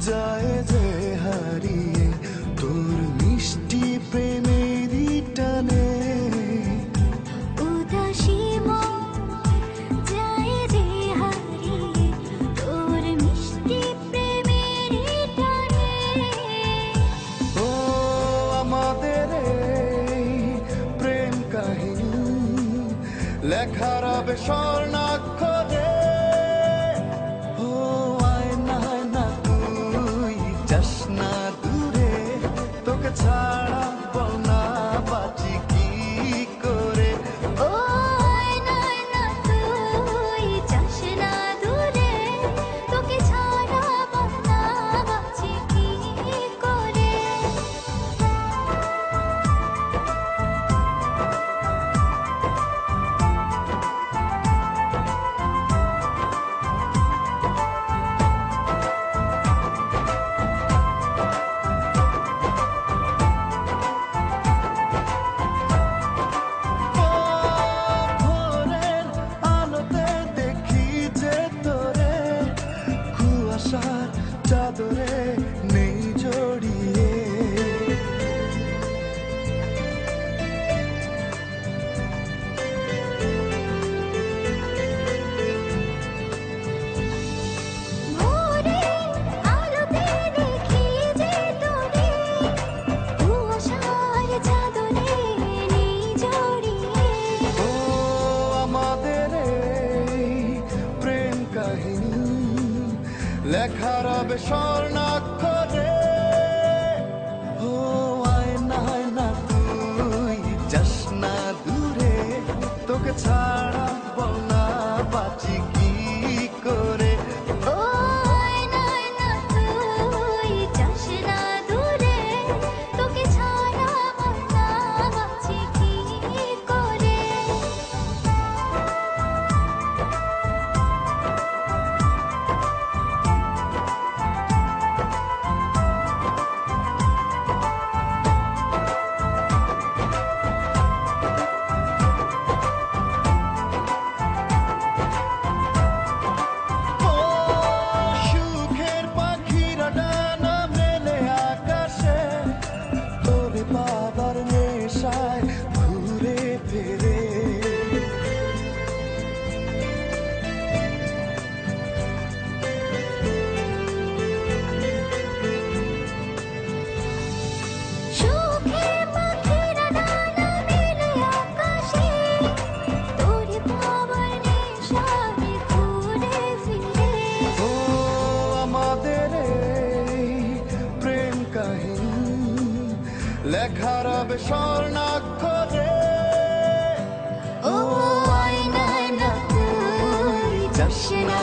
যায় যে হারিয়ে তোর মিষ্টি প্রেমেরই টানে। উদাসী মন যায় যে হারিয়ে তোর মিষ্টি প্রেমেরই টানে। ও আমাদের এই প্রেম কাহিনী লেখা রবে স্বর্ণাক্ষরে। ও আয়না আয়না তুই যাস না দূরে, তোকে ছাড়া বল না বাঁচি কি করে। ও আয়না আয়না তুই যাস না দূরে, তোকে ছাড়া বল না বাঁচি কি করে। ও ভোরের আলোতে দেখি যে তোরে, কুয়াশার চাদরে নেই জড়িয়ে। ভোরের আলোতে দেখি যে তোরে, কুয়াশার চাদরে নেই জড়িয়ে। ও আমাদের এই প্রেম কাহিনী লেখা রবে স্বর্ণাক্ষরে। ও আয়না আয়না তুই যাস না দূরে, তোকে ছাড়া বল না বাঁচি কি করে। ও আয়না আয়না তুই যাস না দূরে, তোকে ছাড়া বল না বাঁচি কি করে। ও সুখের পাখিরা ডানা মেলে আকাশে, তোরে বাবার নেশায় ঘুরে ফেরে। সুখের পাখিরা ডানা মেলে আকাশে, তোরে পাবার নেশায় ঘুরে ফিরে। ও আমাদের এই প্রেম কাহিনী লেখা রবে স্বর্ণাক্ষরে। ও আয়না আয়না তুই যাস না